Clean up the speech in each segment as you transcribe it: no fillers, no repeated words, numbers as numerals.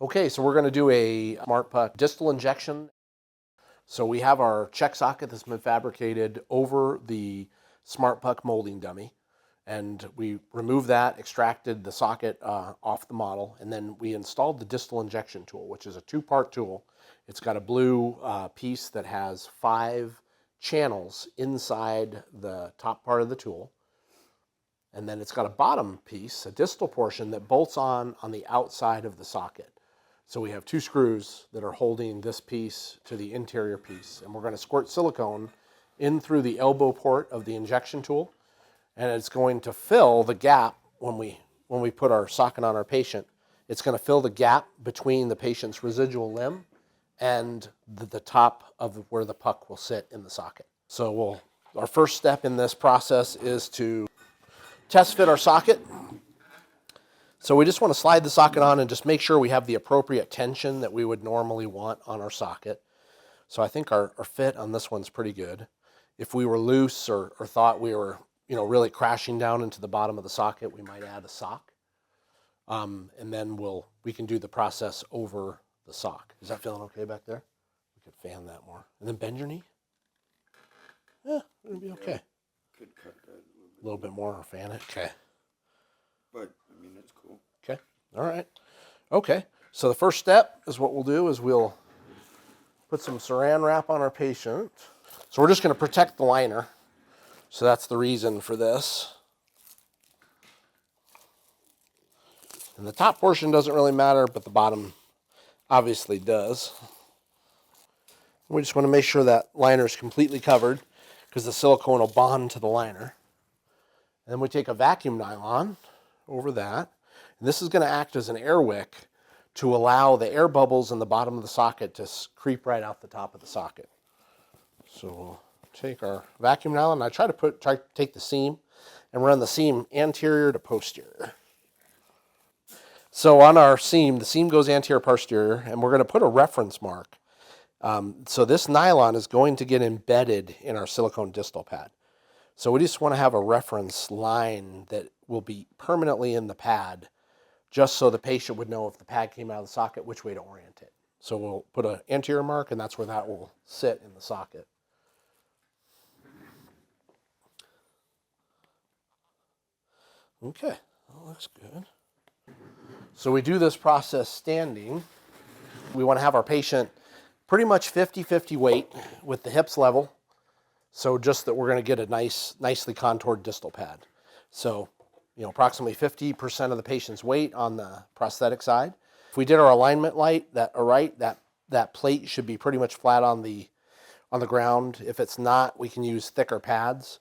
Okay, so we're going to do a SmartPuck distal injection. So we have our check socket that's been fabricated over the SmartPuck molding dummy. And we removed that, extracted the socket off the model, and then we installed the distal injection tool, which is a two-part tool. It's got a blue piece that has 5 channels inside the top part of the tool. And then it's got a bottom piece, a distal portion, that bolts on the outside of the socket. So we have 2 screws that are holding this piece to the interior piece. And we're going to squirt silicone in through the elbow port of the injection tool. And it's going to fill the gap when we put our socket on our patient. It's going to fill the gap between the patient's residual limb and the top of where the puck will sit in the socket. So our first step in this process is to test fit our socket. So we just want to slide the socket on and just make sure we have the appropriate tension that we would normally want on our socket. So I think our fit on this one's pretty good. If we were loose or thought we were really crashing down into the bottom of the socket, we might add a sock. And then we can do the process over the sock. Is that feeling okay back there? We could fan that more. And then bend your knee. Yeah, it'll be okay. Could cut that a little bit more or fan it. Okay. But, I mean, that's cool. Okay. All right. Okay. So the first step is what we'll do is we'll put some saran wrap on our patient. So we're just going to protect the liner. So that's the reason for this. And the top portion doesn't really matter, but the bottom obviously does. We just want to make sure that liner is completely covered because the silicone will bond to the liner. And then we take a vacuum nylon over that. And this is going to act as an air wick to allow the air bubbles in the bottom of the socket to creep right out the top of the socket. So we'll take our vacuum nylon. I try to take the seam and run the seam anterior to posterior. So on our seam, the seam goes anterior posterior, and we're going to put a reference mark. So this nylon is going to get embedded in our silicone distal pad. So we just want to have a reference line that will be permanently in the pad, just so the patient would know if the pad came out of the socket, which way to orient it. So we'll put an anterior mark, and that's where that will sit in the socket. Okay, that looks good. So we do this process standing. We want to have our patient pretty much 50-50 weight with the hips level. So just that we're going to get a nicely contoured distal pad. So, approximately 50% of the patient's weight on the prosthetic side. If we did our alignment that plate should be pretty much flat on the ground. If it's not, we can use thicker pads.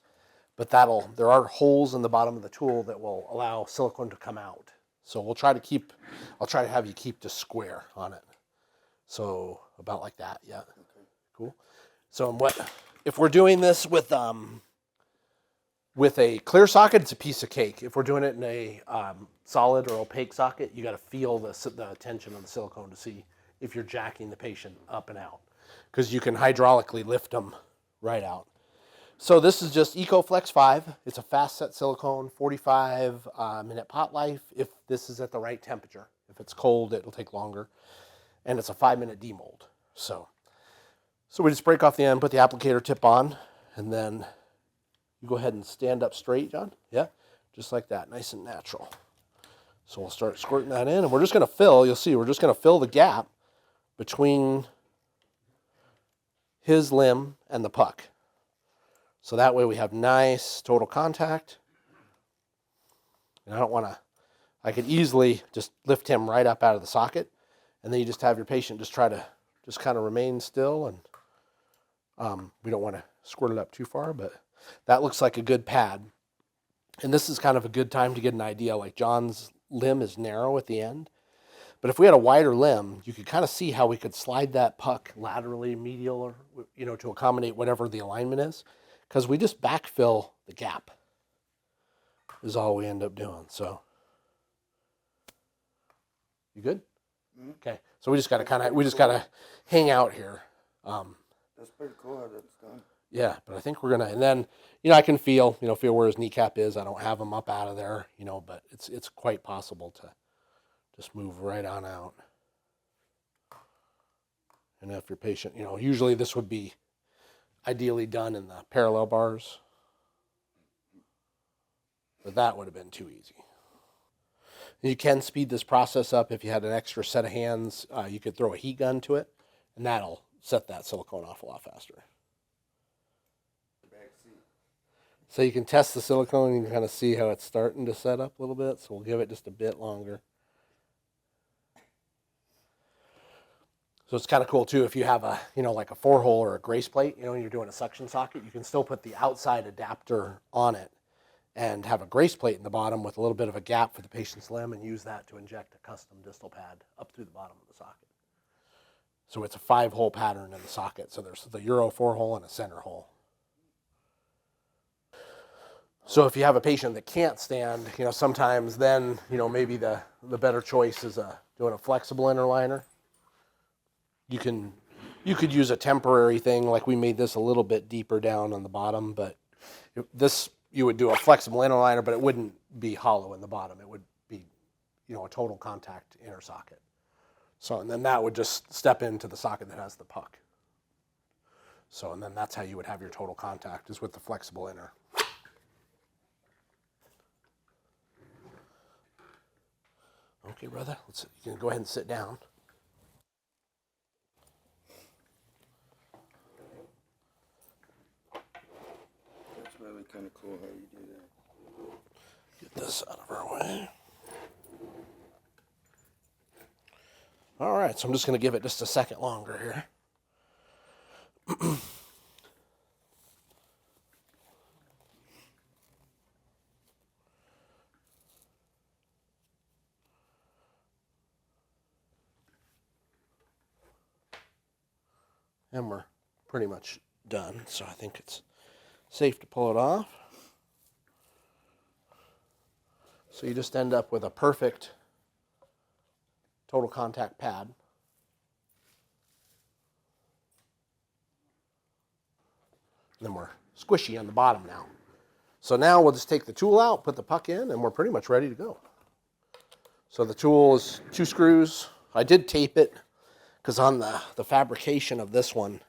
But there are holes in the bottom of the tool that will allow silicone to come out. So I'll try to have you keep the square on it. So about like that, yeah. Okay. Cool. So if we're doing this with a clear socket, it's a piece of cake. If we're doing it in a solid or opaque socket, you got to feel the tension on the silicone to see if you're jacking the patient up and out, because you can hydraulically lift them right out. So this is just EcoFlex 5. It's a fast set silicone, 45-minute pot life if this is at the right temperature. If it's cold, it'll take longer. And it's a 5-minute demold. So we just break off the end, put the applicator tip on, and then you go ahead and stand up straight, John. Yeah, just like that, nice and natural. So we'll start squirting that in, and we're just going to fill, you'll see, we're just going to fill the gap between his limb and the puck. So that way we have nice total contact. And I could easily just lift him right up out of the socket, and then you just have your patient just try to kind of remain still, and we don't want to squirt it up too far, but that looks like a good pad. And this is kind of a good time to get an idea, like John's limb is narrow at the end. But if we had a wider limb, you could kind of see how we could slide that puck laterally, medial, or, to accommodate whatever the alignment is. Because we just backfill the gap is all we end up doing. So, you good? Mm-hmm. Okay. So we just got to hang out here. That's pretty cool how that's done. Yeah, but I think we're gonna, and then I can feel where his kneecap is. I don't have him up out of there, but it's quite possible to just move right on out. And if your patient, usually this would be ideally done in the parallel bars, but that would have been too easy. You can speed this process up if you had an extra set of hands. You could throw a heat gun to it, and that'll set that silicone off a lot faster. So you can test the silicone and you can kind of see how it's starting to set up a little bit. So we'll give it just a bit longer. So it's kind of cool too if you have a, like a 4-hole or a grace plate, and you're doing a suction socket, you can still put the outside adapter on it and have a grace plate in the bottom with a little bit of a gap for the patient's limb and use that to inject a custom distal pad up through the bottom of the socket. So it's a 5-hole pattern in the socket. So there's the Euro 4-hole and a center hole. So if you have a patient that can't stand, sometimes then, maybe the better choice is doing a flexible interliner. You could use a temporary thing, like we made this a little bit deeper down on the bottom, but you would do a flexible interliner, but it wouldn't be hollow in the bottom. It would be, a total contact inner socket. So, and then that would just step into the socket that has the puck. So, and then that's how you would have your total contact, is with the flexible inner. Okay, brother, you can go ahead and sit down. That's really kind of cool how you do that. Get this out of our way. All right, so I'm just going to give it just a second longer here. And we're pretty much done, so I think it's safe to pull it off. So you just end up with a perfect total contact pad. And then we're squishy on the bottom now. So now we'll just take the tool out, put the puck in, and we're pretty much ready to go. So the tool is 2 screws. I did tape it because on the fabrication of this one,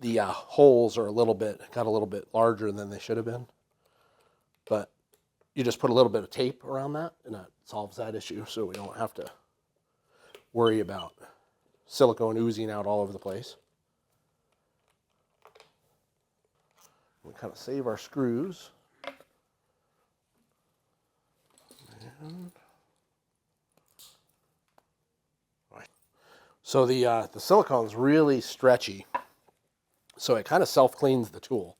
the holes are got a little bit larger than they should have been. But you just put a little bit of tape around that, and that solves that issue, so we don't have to worry about silicone oozing out all over the place. We kind of save our screws. And so the silicone is really stretchy, so it kind of self-cleans the tool.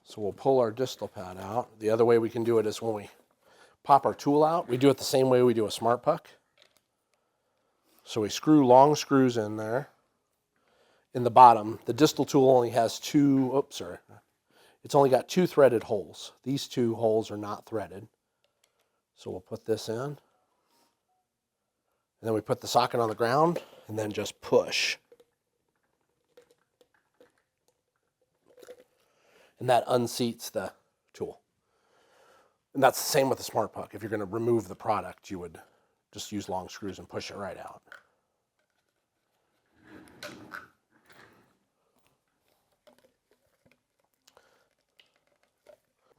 So we'll pull our distal pad out. The other way we can do it is when we pop our tool out, we do it the same way we do a SmartPuck. So we screw long screws in there. In the bottom, the distal tool only has it's only got 2 threaded holes. These 2 holes are not threaded. So we'll put this in. And then we put the socket on the ground and then just push. And that unseats the tool. And that's the same with the SmartPuck. If you're going to remove the product, you would just use long screws and push it right out.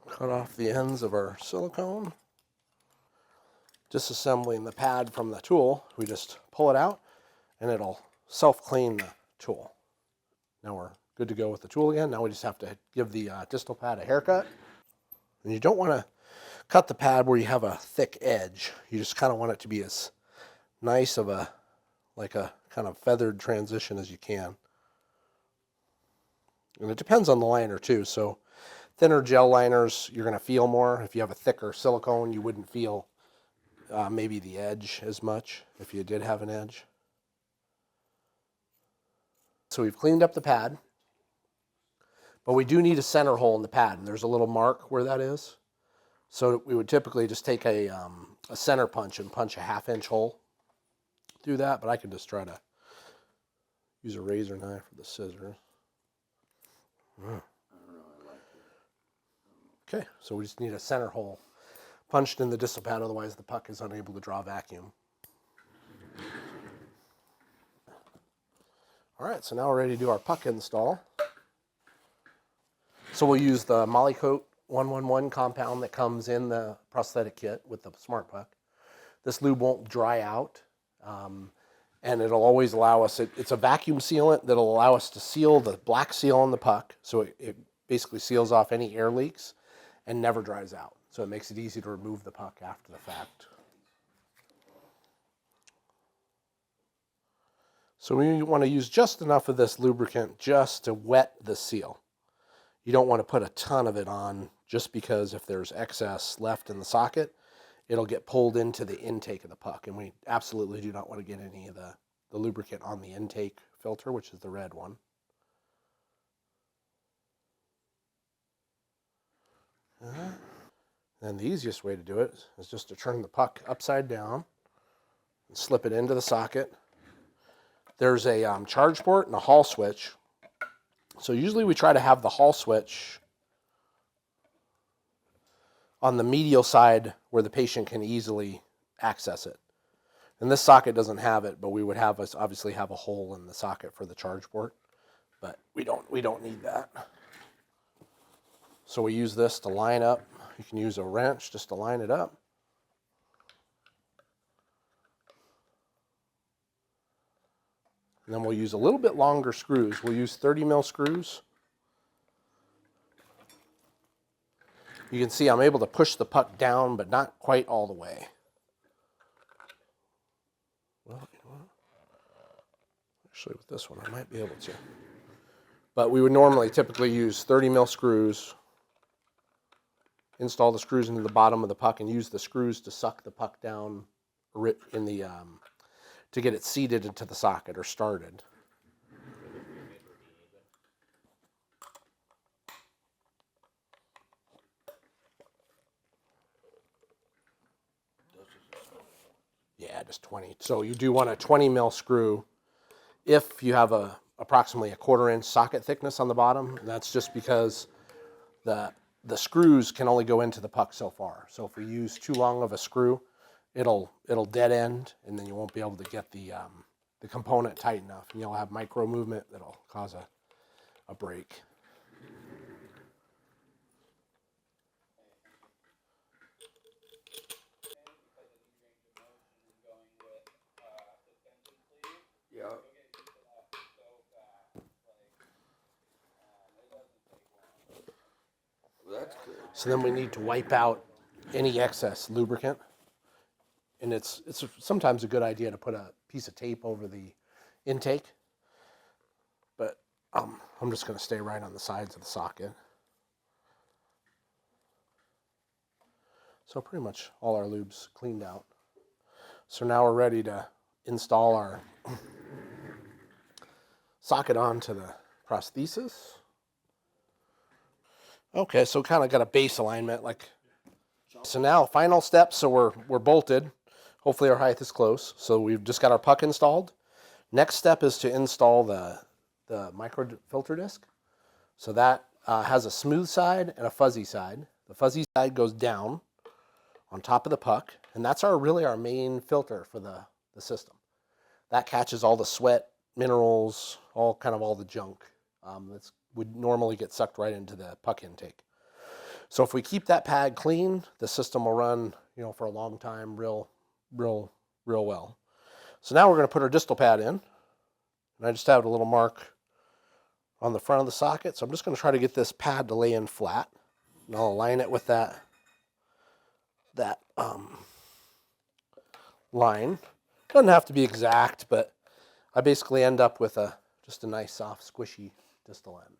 Cut off the ends of our silicone. Disassembling the pad from the tool, we just pull it out and it'll self-clean the tool. Now we're good to go with the tool again. Now we just have to give the distal pad a haircut. And you don't want to cut the pad where you have a thick edge. You just kind of want it to be as nice of a kind of feathered transition as you can. And it depends on the liner too. So thinner gel liners, you're going to feel more. If you have a thicker silicone, you wouldn't feel maybe the edge as much if you did have an edge. So we've cleaned up the pad, but we do need a center hole in the pad, and there's a little mark where that is. So we would typically just take a center punch and punch a 1/2-inch hole through that, but I can just try to use a razor knife or the scissors. Okay, so we just need a center hole punched in the distal pad, otherwise the puck is unable to draw vacuum. All right, so now we're ready to do our puck install. So we'll use the Molykote 111 compound that comes in the prosthetic kit with the SmartPuck. This lube won't dry out, and it'll always allow us, it's a vacuum sealant that'll allow us to seal the black seal on the puck, so it basically seals off any air leaks and never dries out. So it makes it easy to remove the puck after the fact. So we want to use just enough of this lubricant just to wet the seal. You don't want to put a ton of it on just because if there's excess left in the socket, it'll get pulled into the intake of the puck. And we absolutely do not want to get any of the lubricant on the intake filter, which is the red one. And the easiest way to do it is just to turn the puck upside down and slip it into the socket. There's a charge port and a hall switch. So usually we try to have the hall switch on the medial side where the patient can easily access it. And this socket doesn't have it, but we would have us obviously have a hole in the socket for the charge port, but we don't need that. So we use this to line up. You can use a wrench just to line it up. And then we'll use a little bit longer screws. We'll use 30 mil screws. You can see I'm able to push the puck down, but not quite all the way. Well, you know what? Actually, with this one, I might be able to. But we would normally typically use 30 mil screws, install the screws into the bottom of the puck, and use the screws to suck the puck down in the to get it seated into the socket or started. Yeah, just 20. So you do want a 20 mil screw if you have approximately a 1/4 inch socket thickness on the bottom. And that's just because the screws can only go into the puck so far. So if we use too long of a screw, it'll dead end, and then you won't be able to get the component tight enough, and you'll have micro movement that'll cause a break. Yeah. Well, that's good. So then we need to wipe out any excess lubricant. And it's sometimes a good idea to put a piece of tape over the intake. But I'm just going to stay right on the sides of the socket. So pretty much all our lube's cleaned out. So now we're ready to install our socket onto the prosthesis. Okay, so kind of got a base alignment. So now final steps, so we're bolted. Hopefully our height is close. So we've just got our puck installed. Next step is to install the microfilter disc. So that has a smooth side and a fuzzy side. The fuzzy side goes down on top of the puck, and that's really our main filter for the system. That catches all the sweat, minerals, all the junk that would normally get sucked right into the puck intake. So if we keep that pad clean, the system will run, for a long time, real well. So now we're going to put our distal pad in, and I just have a little mark on the front of the socket. So I'm just going to try to get this pad to lay in flat, and I'll align it with that line. Doesn't have to be exact, but I basically end up with just a nice soft squishy distal end.